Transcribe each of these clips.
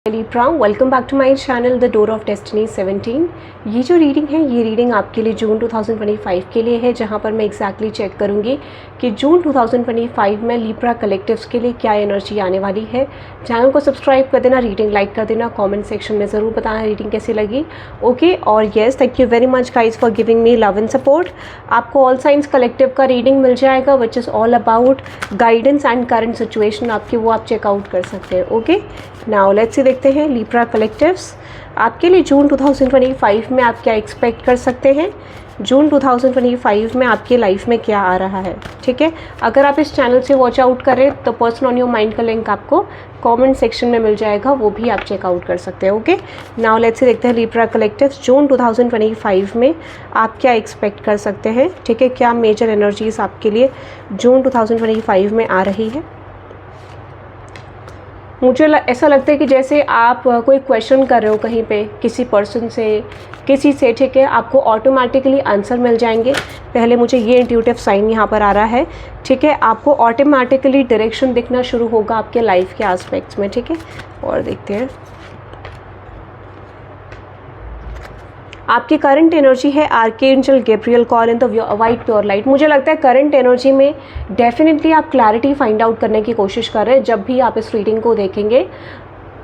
Libra, welcome back to my channel the door of destiny 17। ये जो reading है ये रीडिंग आपके लिए जून 2025 के लिए है, जहाँ पर मैं एग्जैक्टली चेक करूँगी कि जून 2025 में लिब्रा कलेक्टिव्स के लिए क्या एनर्जी आने वाली है। चैनल को सब्सक्राइब कर देना, रीडिंग लाइक कर देना, कमेंट सेक्शन में ज़रूर बताना रीडिंग कैसी लगी। ओके, और yes, thank you very much guys for giving me love and support. आपको ऑल साइंस कलेक्टिव का रीडिंग मिल जाएगा which is all about guidance and current situation आपकी, वो आप चेकआउट कर सकते हैं। ओके, नाउ लेट्स सी देखते हैं लिब्रा कलेक्टिव्स आपके लिए जून 2025 में आप क्या एक्सपेक्ट कर सकते हैं। जून 2025 में आपकी लाइफ में क्या आ रहा है, ठीक है। अगर आप इस चैनल से वॉच आउट करें तो पर्सन ऑन योर माइंड का लिंक आपको कमेंट सेक्शन में मिल जाएगा, वो भी आप चेकआउट कर सकते हैं। ओके, नाउ लेट्स से देखते हैं लिब्रा कलेक्टिव्स जून 2025 में आप क्या एक्सपेक्ट कर सकते हैं, ठीक है। क्या मेजर एनर्जीज आपके लिए जून 2025 में आ रही है। मुझे ऐसा लगता है कि जैसे आप कोई क्वेश्चन कर रहे हो कहीं पे किसी पर्सन से, किसी से, ठीक है, आपको ऑटोमेटिकली आंसर मिल जाएंगे। पहले मुझे ये इंट्यूटिव साइन यहाँ पर आ रहा है, ठीक है। आपको ऑटोमेटिकली डायरेक्शन दिखना शुरू होगा आपके लाइफ के एस्पेक्ट्स में, ठीक है। और देखते हैं आपकी करंट एनर्जी है archangel Gabriel call in the white pure light. मुझे लगता है करंट एनर्जी में डेफिनेटली आप क्लैरिटी फाइंड आउट करने की कोशिश कर रहे हैं जब भी आप इस रीडिंग को देखेंगे,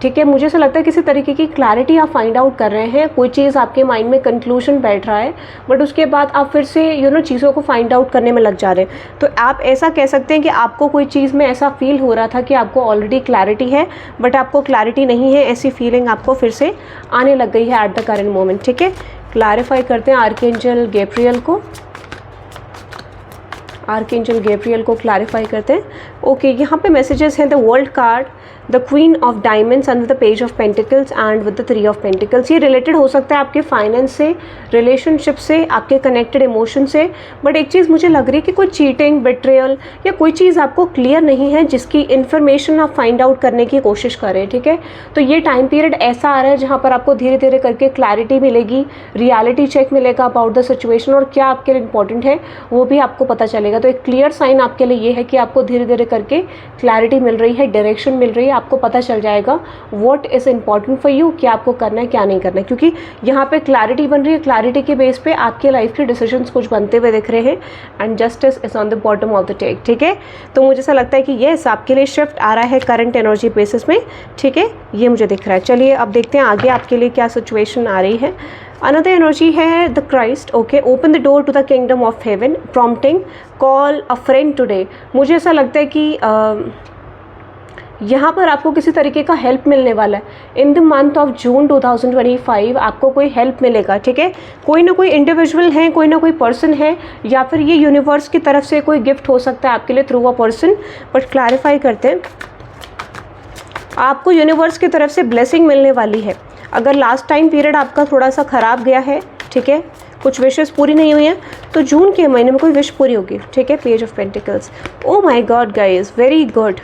ठीक है। मुझे ऐसा लगता है किसी तरीके की क्लैरिटी आप फाइंड आउट कर रहे हैं, कोई चीज़ आपके माइंड में कंक्लूजन बैठ रहा है, बट उसके बाद आप फिर से चीज़ों को फाइंड आउट करने में लग जा रहे हैं। तो आप ऐसा कह सकते हैं कि आपको कोई चीज़ में ऐसा फील हो रहा था कि आपको ऑलरेडी क्लैरिटी है, बट आपको क्लैरिटी नहीं है, ऐसी फीलिंग आपको फिर से आने लग गई है एट द करंट मोमेंट, ठीक है। क्लैरिफाई करते हैं आर्कएंजल गैब्रियल को, आर्कएंजल गैब्रियल को क्लैरिफाई करते हैं। ओके, यहाँ पे मैसेजेस हैं the world card, the queen of diamonds and with the page of pentacles and with the 3 of pentacles. ये रिलेटेड हो सकता है आपके फाइनेंस से, रिलेशनशिप से, आपके कनेक्टेड इमोशन से, बट एक चीज़ मुझे लग रही है कि कोई चीटिंग, बिट्रेयल या कोई चीज़ आपको क्लियर नहीं है जिसकी इन्फॉर्मेशन आप फाइंड आउट करने की कोशिश कर रहे हैं, ठीक है। तो ये टाइम पीरियड ऐसा आ रहा है जहाँ पर आपको धीरे धीरे करके क्लैरिटी मिलेगी, रियलिटी चेक मिलेगा अबाउट द सिचुएशन, और क्या आपके लिए इंपॉर्टेंट है वो भी आपको पता चलेगा। तो एक क्लियर साइन आपके लिए ये है कि आपको धीरे धीरे करके क्लैरिटी मिल रही है, डायरेक्शन मिल रही है, आपको पता चल जाएगा what is important for you, क्या आपको करना है क्या नहीं करना है, क्योंकि यहाँ पे क्लैरिटी बन रही है। क्लैरिटी के बेस पे आपके लाइफ के डिसीजंस कुछ बनते हुए दिख रहे हैं and justice is on the bottom of the deck, ठीक है। तो मुझे ऐसा लगता है कि येस आपके लिए शिफ्ट आ रहा है करंट एनर्जी बेसिस में, ठीक है, ये मुझे दिख रहा है। चलिए अब देखते हैं आगे आपके लिए क्या सिचुएशन आ रही है। अनदर एनर्जी है the Christ. Okay, open the door to the kingdom of heaven, prompting call a friend today. मुझे ऐसा लगता है कि यहाँ पर आपको किसी तरीके का हेल्प मिलने वाला है। In the month of June 2025 आपको कोई हेल्प मिलेगा, ठीक है। कोई ना कोई इंडिविजुअल है, कोई ना कोई पर्सन है, या फिर ये यूनिवर्स की तरफ से कोई गिफ्ट हो सकता है आपके लिए through a person. But clarify करते हैं, आपको यूनिवर्स की तरफ से ब्लेसिंग मिलने वाली है। अगर लास्ट टाइम पीरियड आपका थोड़ा सा ख़राब गया है, ठीक है, कुछ विशेस पूरी नहीं हुई हैं, तो जून के महीने में कोई विश पूरी होगी, ठीक है। Page of pentacles, oh my God guys, very good,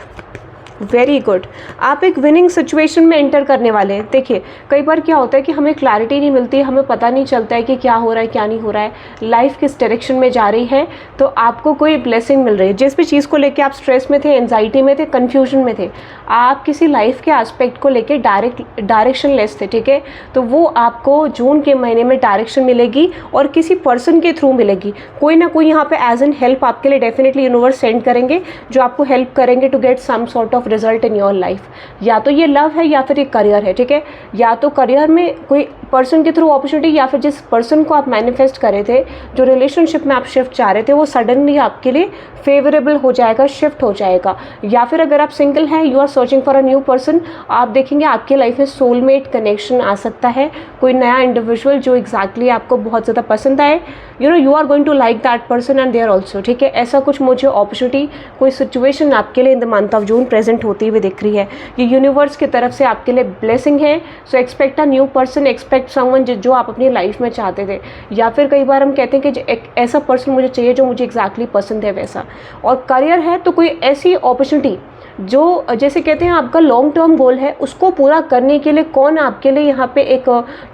very good. आप एक विनिंग सिचुएशन में एंटर करने वाले हैं। देखिए, कई बार क्या होता है कि हमें क्लैरिटी नहीं मिलती, हमें पता नहीं चलता है कि क्या हो रहा है क्या नहीं हो रहा है, लाइफ किस डायरेक्शन में जा रही है। तो आपको कोई ब्लेसिंग मिल रही है। जिस भी चीज़ को लेके आप स्ट्रेस में थे, एंजाइटी में थे, कन्फ्यूजन में थे, आप किसी लाइफ के एस्पेक्ट को लेके डायरेक्शन लेस थे, ठीक है। तो वो आपको जून के महीने में डायरेक्शन मिलेगी और किसी पर्सन के थ्रू मिलेगी। कोई ना कोई यहाँ पे एज एन हेल्प आपके लिए डेफिनेटली यूनिवर्स सेंड करेंगे, जो आपको हेल्प करेंगे to get some sort of result in your life. या तो ये लव है या फिर ये करियर है, ठीक है। या तो करियर में कोई पर्सन के थ्रू अपॉर्चुनिटी, या फिर जिस पर्सन को आप मैनिफेस्ट करे थे, जो रिलेशनशिप में आप शिफ्ट चाह रहे थे, वो सडनली आपके लिए फेवरेबल हो जाएगा, शिफ्ट हो जाएगा। या फिर अगर आप सिंगल हैं, you are searching for a new person, आप देखेंगे आपके लाइफ में सोलमेट कनेक्शन आ सकता है, कोई नया इंडिविजुअल जो एग्जैक्टली आपको बहुत ज़्यादा पसंद आए। You are going to like that person and there also, ठीक है। ऐसा कुछ मुझे अपॉर्चुनिटी, कोई सिचुएशन आपके लिए in the month of June present होती हुई दिख रही है। ये यूनिवर्स की तरफ से आपके लिए ब्लेसिंग है। So expect a new person, expect someone जो आप अपनी लाइफ में चाहते थे। या फिर कई बार हम कहते हैं कि एक ऐसा पर्सन मुझे चाहिए जो मुझे एग्जैक्टली पसंद है वैसा। और करियर है तो कोई ऐसी अपॉर्चुनिटी जो जैसे कहते हैं आपका लॉन्ग टर्म गोल है उसको पूरा करने के लिए कौन आपके लिए यहाँ पे एक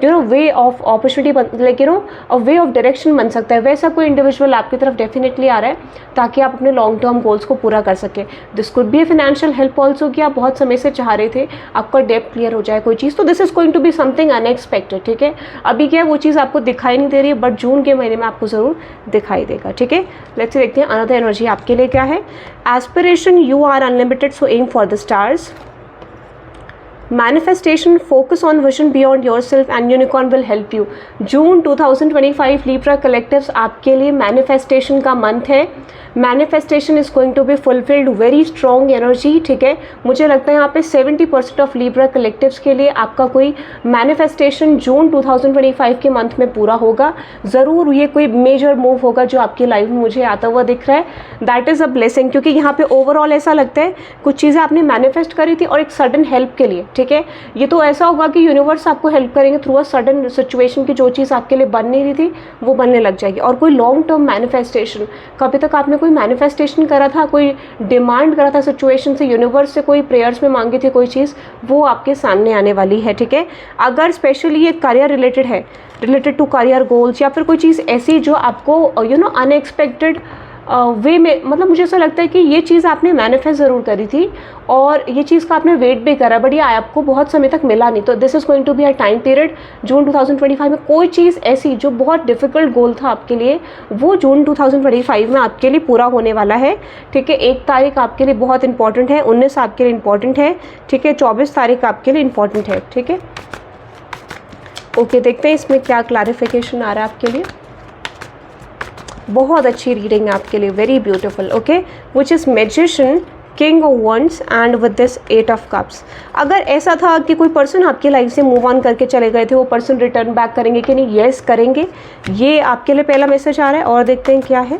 way of opportunity like way of direction बन सकता है, वैसा कोई इंडिविजुअल आपकी तरफ डेफिनेटली आ रहा है ताकि आप अपने लॉन्ग टर्म गोल्स को पूरा कर सकें। This could be a financial help also, कि आप बहुत समय से चाह रहे थे आपका डेट क्लियर हो जाए कोई चीज़, तो this is going to be something unexpected. ठीक है, अभी क्या है वो चीज़ आपको दिखाई नहीं दे रही है, बट जून के महीने में आपको ज़रूर दिखाई देगा। ठीक है, लेट्स देखते हैं अनदर एनर्जी आपके लिए क्या है। Aspiration, you are unlimited so aim for the stars. Manifestation, focus on vision beyond your self and unicorn will help you. June 2025 Libra collectives आपके लिए मैनिफेस्टेशन का मंथ है। Manifestation is going to be fulfilled, very strong energy. ठीक है, मुझे लगता है यहाँ पे 70% ऑफ लीब्रा कलेक्टिव्स के लिए आपका कोई मैनिफेस्टेशन जून 2025 के मंथ में पूरा होगा। ज़रूर ये कोई मेजर मूव होगा जो आपकी लाइफ में मुझे आता हुआ दिख रहा है। दैट इज़ अ ब्लेसिंग, क्योंकि यहाँ पे ओवरऑल ऐसा लगता है कुछ चीज़ें आपने मैनिफेस्ट करी थी और एक सडन हेल्प के लिए। ठीक है, ये तो ऐसा होगा कि यूनिवर्स आपको हेल्प करेंगे थ्रू अ सडन सिचुएशन की जो चीज़ आपके लिए बन नहीं रही थी वो बनने लग जाएगी। और कोई लॉन्ग टर्म मैनिफेस्टेशन, कभी तक आपने कोई मैनिफेस्टेशन करा था, कोई डिमांड करा था सिचुएशन से, यूनिवर्स से कोई प्रेयर्स में मांगी थी कोई चीज़, वो आपके सामने आने वाली है। ठीक है, अगर स्पेशली ये करियर रिलेटेड है, रिलेटेड टू करियर गोल्स, या फिर कोई चीज़ ऐसी जो आपको अनएक्सपेक्टेड वे में, मतलब मुझे ऐसा लगता है कि ये चीज़ आपने मैनिफेस्ट ज़रूर करी थी और ये चीज़ का आपने वेट भी करा, बट ये आपको बहुत समय तक मिला नहीं। तो this is going to be a time period June 2025 में कोई चीज़ ऐसी जो बहुत डिफिकल्ट गोल था आपके लिए वो जून 2025 में आपके लिए पूरा होने वाला है। ठीक है, 1 तारीख आपके लिए बहुत इंपॉर्टेंट है, 19 आपके लिए इंपॉर्टेंट है। ठीक है, 24 तारीख आपके लिए इंपॉर्टेंट है। ठीक है, ओके, देखते हैं इसमें क्या क्लैरिफिकेशन आ रहा है आपके लिए। बहुत अच्छी रीडिंग है आपके लिए, very beautiful. Okay, which is magician, king of wands and with this 8 of cups. अगर ऐसा था कि कोई पर्सन आपकी लाइफ से मूव ऑन करके चले गए थे, वो पर्सन रिटर्न बैक करेंगे कि नहीं? येस करेंगे, ये आपके लिए पहला मैसेज आ रहा है। और देखते हैं क्या है।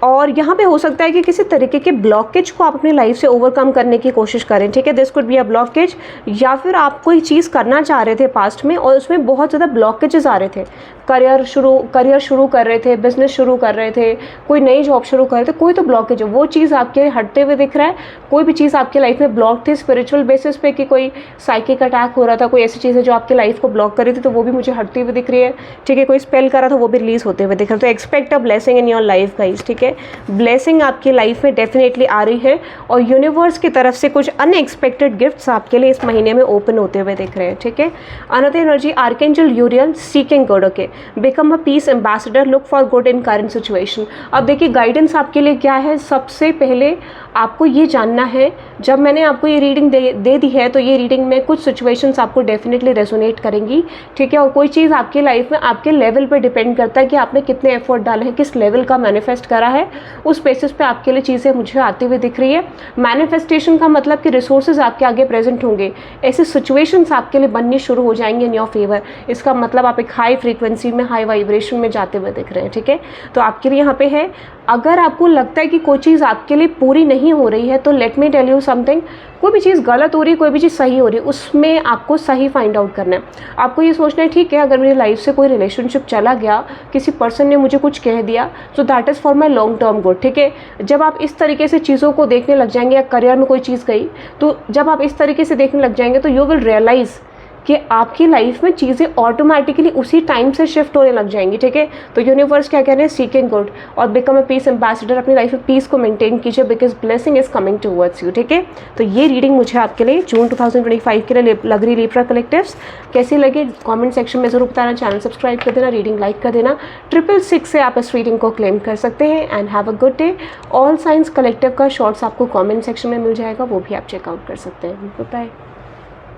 और यहाँ पे हो सकता है कि किसी तरीके के ब्लॉकेज को आप अपनी लाइफ से ओवरकम करने की कोशिश करें। ठीक है, this could be a blockage, या फिर आप कोई चीज़ करना चाह रहे थे पास्ट में और उसमें बहुत ज़्यादा ब्लॉकेजेस आ रहे थे। करियर शुरू कर रहे थे, बिजनेस शुरू कर रहे थे, कोई नई जॉब शुरू कर रहे थे, कोई तो ब्लॉकेज है, वो चीज़ आपके हटते हुए दिख रहा है। कोई भी चीज़ आपकी लाइफ में ब्लॉक थी स्पिरिचुअल बेसिस पे, कि कोई साइकिक अटैक हो रहा था, कोई ऐसी चीज़ है जो आपकी लाइफ को ब्लॉक कर रही थी, तो वो भी मुझे हटती हुई दिख रही है। ठीक है, कोई स्पेल करा था वो भी रिलीज होते हुए दिख रहा है। तो expect a blessing in your life guys. ठीक है, ब्लेसिंग आपकी लाइफ में डेफिनेटली आ रही है और यूनिवर्स की तरफ से कुछ अनएक्सपेक्टेड गिफ्ट्स आपके लिए इस महीने में ओपन होते हुए दिख रहे हैं। ठीक है, another energy, archangel यूरियल, seeking God. Okay, become a piece ambassador, look for good in current situation. अब देखिए गाइडेंस आपके लिए क्या है। सबसे पहले आपको ये जानना है, जब मैंने आपको ये रीडिंग दे दी है तो ये रीडिंग में कुछ सिचुएशंस आपको डेफिनेटली रेजोनेट करेंगी। ठीक है, और कोई चीज़ आपकी लाइफ में आपके लेवल पे डिपेंड करता है कि आपने कितने एफर्ट डाले हैं, किस लेवल का मैनिफेस्ट करा है, उस बेसिस पे आपके लिए चीज़ें मुझे आती हुई दिख रही है। मैनिफेस्टेशन का मतलब कि रिसोर्सेज आपके आगे प्रेजेंट होंगे, ऐसे सिचुएशंस आपके लिए बननी शुरू हो जाएंगे इन योर फेवर। इसका मतलब आप एक हाई फ्रीक्वेंसी में, हाई वाइब्रेशन में जाते हुए दिख रहे हैं। ठीक है, तो आपके लिए यहाँ पे है, अगर आपको लगता है कि कोई चीज़ आपके लिए पूरी नहीं हो रही है तो let me tell you something, कोई भी चीज़ गलत हो रही है, कोई भी चीज़ सही हो रही है, उसमें आपको सही फाइंड आउट करना है। आपको ये सोचना है, ठीक है, अगर मेरी लाइफ से कोई रिलेशनशिप चला गया, किसी पर्सन ने मुझे कुछ कह दिया, so that is for my long term good. ठीक है, जब आप इस तरीके से चीज़ों को देखने लग जाएंगे, या करियर में कोई चीज़ गई, तो जब आप इस तरीके से देखने लग जाएंगे तो यू विल रियलाइज़ कि आपकी लाइफ में चीज़ें ऑटोमेटिकली उसी टाइम से शिफ्ट होने लग जाएंगी। ठीक है, तो यूनिवर्स क्या कह रहे हैं, सीकिंग गुड और बिकम अ पीस एम्बेसडर। अपनी लाइफ में पीस को मेंटेन कीजिए, because blessing is coming towards you. ठीक है, तो ये रीडिंग मुझे आपके लिए जून 2025 के लिए लग रही लीब्रा कलेक्टिव्स। कैसी लगी कमेंट सेक्शन में ज़रूर बताना, चैनल सब्सक्राइब कर देना, रीडिंग लाइक कर देना। 666 से आप इस रीडिंग को क्लेम कर सकते हैं। And have a good day. All science collective का शॉर्ट्स आपको कॉमेंट सेक्शन में मिल जाएगा, वो भी आप चेकआउट कर सकते हैं। बाय।